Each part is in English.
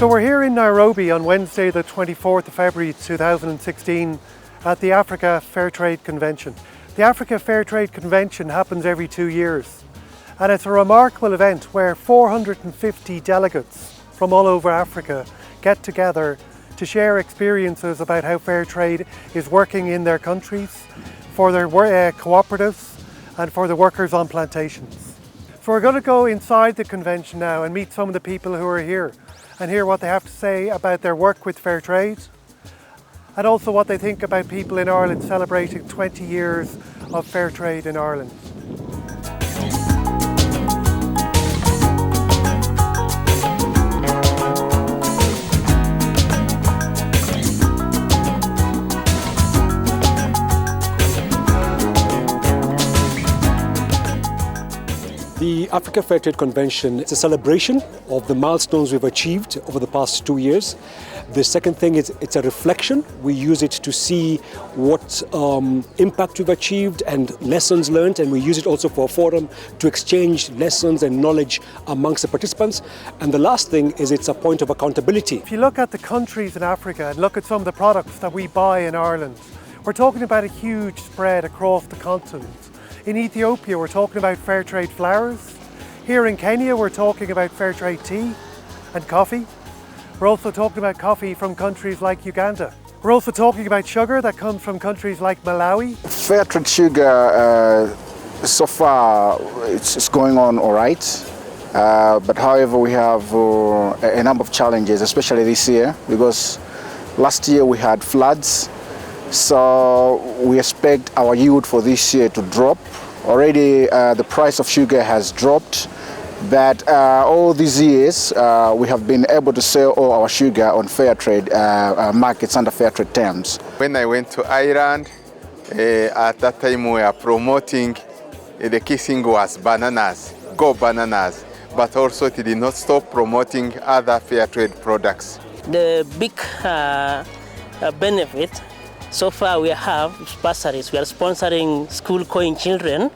So we're here in Nairobi on Wednesday the 24th of February 2016 at the Africa Fairtrade Convention. The Africa Fairtrade Convention happens every 2 years and it's a remarkable event where 450 delegates from all over Africa get together to share experiences about how Fairtrade is working in their countries, for their cooperatives and for the workers on plantations. So we're going to go inside the convention now and meet some of the people who are here and hear what they have to say about their work with Fairtrade and also what they think about people in Ireland celebrating 20 years of Fairtrade in Ireland. The Africa Fairtrade Convention is a celebration of the milestones we've achieved over the past 2 years. The second thing is it's a reflection. We use it to see what impact we've achieved and lessons learned, and we use it also for a forum to exchange lessons and knowledge amongst the participants. And the last thing is it's a point of accountability. If you look at the countries in Africa and look at some of the products that we buy in Ireland, we're talking about a huge spread across the continent. In Ethiopia, we're talking about Fairtrade flowers. Here in Kenya, we're talking about Fairtrade tea and coffee. We're also talking about coffee from countries like Uganda. We're also talking about sugar that comes from countries like Malawi. Fairtrade sugar, so far, it's going on all right. But however, we have a number of challenges, especially this year, because last year we had floods. So we expect our yield for this year to drop. Already the price of sugar has dropped, but all these years we have been able to sell all our sugar on Fairtrade markets under Fairtrade terms. When I went to Ireland, at that time we were promoting the key thing was bananas, go bananas, but also it did not stop promoting other Fairtrade products. The big benefit so far we have bursaries. We are sponsoring school-going children,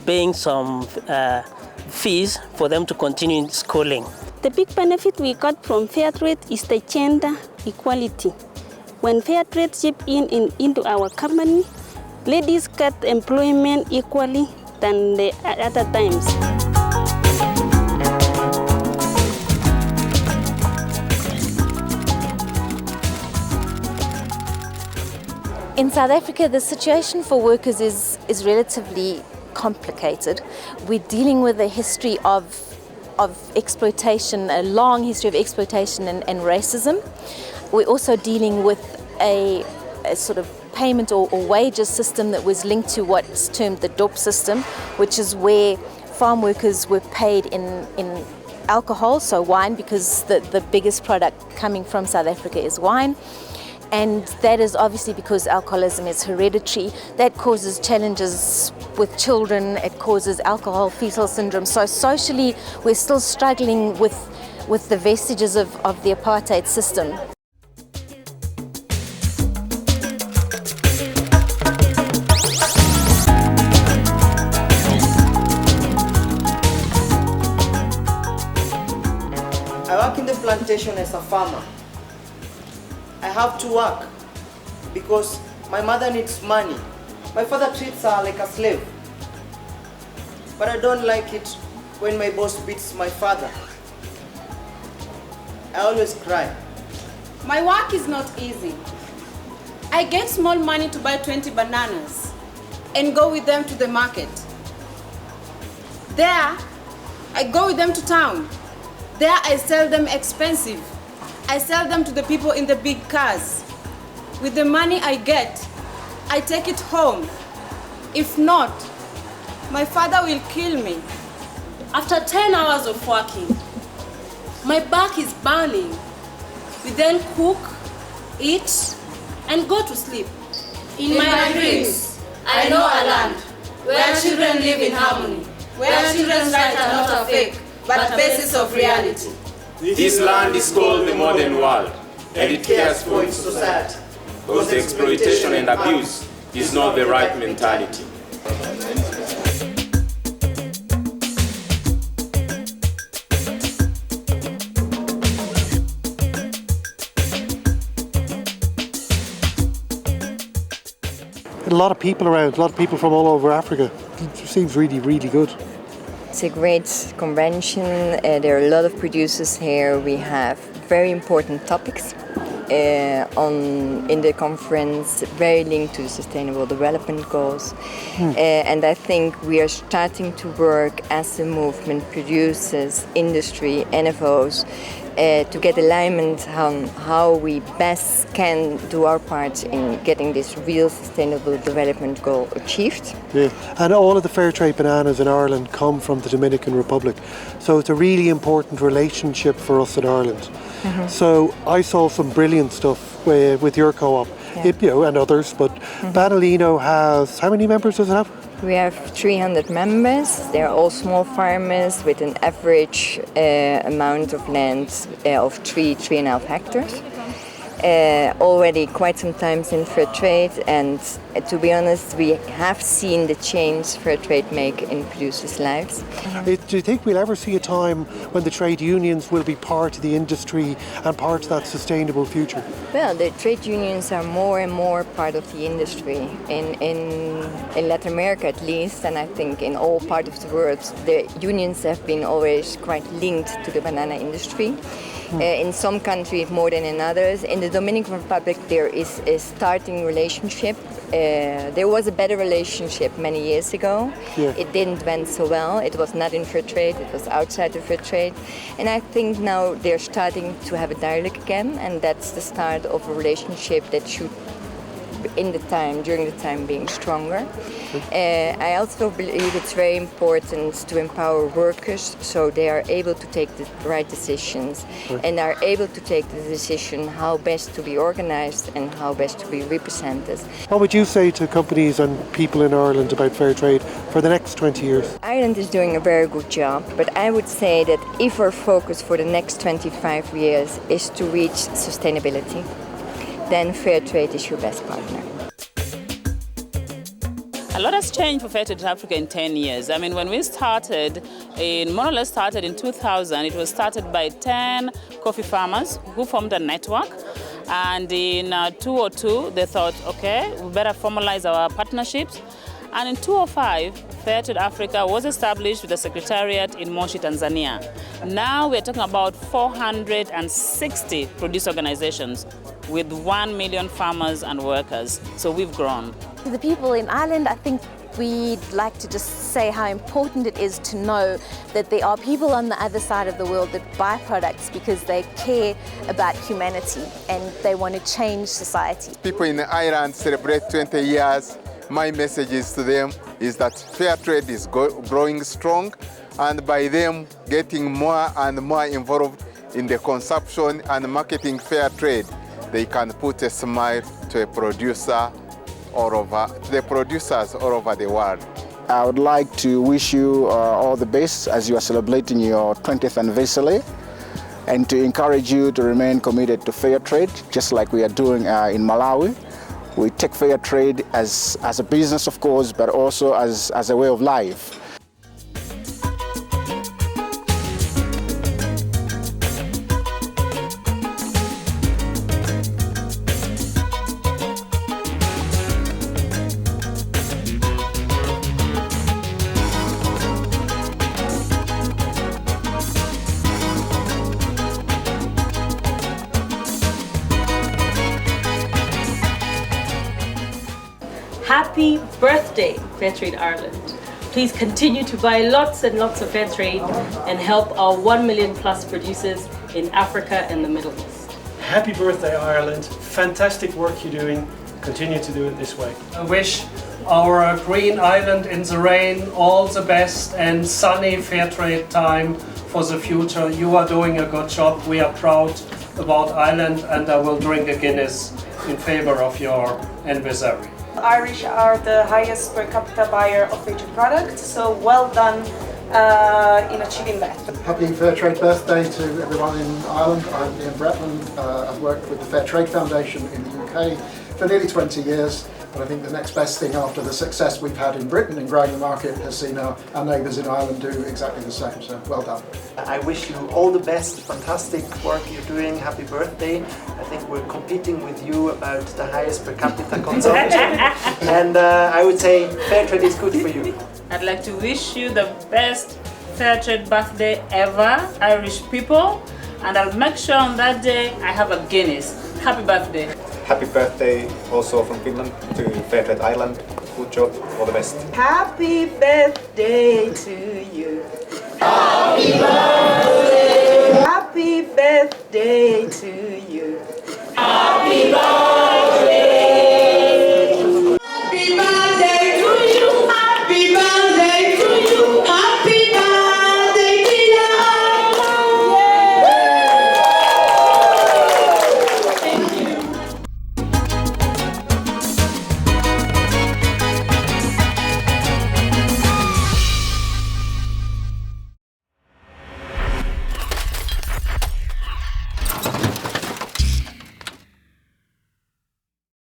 paying some fees for them to continue schooling. The big benefit we got from Fairtrade is the gender equality. When Fairtrade chip into our company, ladies get employment equally than the other times. In South Africa, the situation for workers is relatively complicated. We're dealing with a history of exploitation, a long history of exploitation and racism. We're also dealing with a sort of payment or wages system that was linked to what's termed the DOP system, which is where farm workers were paid in alcohol, so wine, because the biggest product coming from South Africa is wine. And that is obviously because alcoholism is hereditary. That causes challenges with children, it causes alcohol fetal syndrome. So socially, we're still struggling with the vestiges of the apartheid system. I work in the plantation as a farmer. I have to work because my mother needs money. My father treats her like a slave. But I don't like it when my boss beats my father. I always cry. My work is not easy. I get small money to buy 20 bananas and go with them to the market. There, I go with them to town. There I sell them expensive. I sell them to the people in the big cars. With the money I get, I take it home. If not, my father will kill me. After 10 hours of working, my back is burning. We then cook, eat, and go to sleep. In my dreams, I know a land where children live in harmony, where children's rights are not a fake, but a basis of reality. This land is called the modern world, and it cares for its society, because the exploitation and abuse is not the right mentality. a lot of people around, a lot of people from all over Africa. It seems really, really good. It's a great convention. There are a lot of producers here. We have very important topics in the conference, very linked to the Sustainable Development Goals. And I think we are starting to work as a movement, producers, industry, NFOs, to get alignment on how we best can do our part in getting this real Sustainable Development Goal achieved. Yeah, and all of the Fairtrade bananas in Ireland come from the Dominican Republic. So it's a really important relationship for us in Ireland. So I saw some brilliant stuff with your co-op, and others, but Banalino has, how many members does it have? We have 300 members. They're all small farmers with an average amount of land of 3.5 hectares. Already quite some time in Fairtrade, and to be honest, we have seen the change Fairtrade make in producers' lives. Do you think we'll ever see a time when the trade unions will be part of the industry and part of that sustainable future? Well, the trade unions are more and more part of the industry. In Latin America at least, and I think in all parts of the world, the unions have been always quite linked to the banana industry. In some countries more than in others. In the Dominican Republic there is a starting relationship. There was a better relationship many years ago. It didn't went so well. It was not in Fairtrade, it was outside of Fairtrade. And I think now they're starting to have a dialogue again, and that's the start of a relationship that should during the time being stronger. I also believe it's very important to empower workers so they are able to take the right decisions and are able to take the decision how best to be organized and how best to be represented. What would you say to companies and people in Ireland about Fairtrade for the next 20 years? Ireland is doing a very good job, but I would say that if our focus for the next 25 years is to reach sustainability, then Fairtrade is your best partner. A lot has changed for Fairtrade Africa in 10 years. I mean, when we started, more or less started in 2000, it was started by 10 coffee farmers who formed a network. And in 2002, they thought, okay, we better formalize our partnerships. And in 2005, Fairtrade Africa was established with a secretariat in Moshi, Tanzania. Now we're talking about 460 producer organizations with 1 million farmers and workers. So we've grown. To the people in Ireland, I think we'd like to just say how important it is to know that there are people on the other side of the world that buy products because they care about humanity and they want to change society. People in Ireland celebrate 20 years. My message to them is that Fairtrade is growing strong, and by them getting more and more involved in the consumption and marketing Fairtrade, they can put a smile to a producer the producers all over the world. I would like to wish you all the best as you are celebrating your 20th anniversary, and to encourage you to remain committed to Fairtrade, just like we are doing in Malawi. We take Fairtrade as a business, of course, but also as a way of life. Happy birthday, Fairtrade Ireland. Please continue to buy lots and lots of Fairtrade and help our 1 million plus producers in Africa and the Middle East. Happy birthday, Ireland. Fantastic work you're doing. Continue to do it this way. I wish our green island in the rain all the best and sunny Fairtrade time for the future. You are doing a good job. We are proud about Ireland, and I will drink a Guinness in favor of your anniversary. Irish are the highest per capita buyer of Fairtrade products, so well done in achieving that. Happy Fairtrade birthday to everyone in Ireland. I'm Ian Bretland. I've worked with the Fairtrade Foundation in the UK for nearly 20 years, But I think the next best thing after the success we've had in Britain in growing the market has seen our neighbours in Ireland do exactly the same. So well done. I wish you all the best. Fantastic work you're doing. Happy birthday. I think we're competing with you about the highest per capita consumption. And I would say Fairtrade is good for you. I'd like to wish you the best Fairtrade birthday ever, Irish people. And I'll make sure on that day I have a Guinness. Happy birthday. Happy birthday also from Finland to Fairtrade Ireland. Good job, all the best. Happy birthday to you. Happy birthday.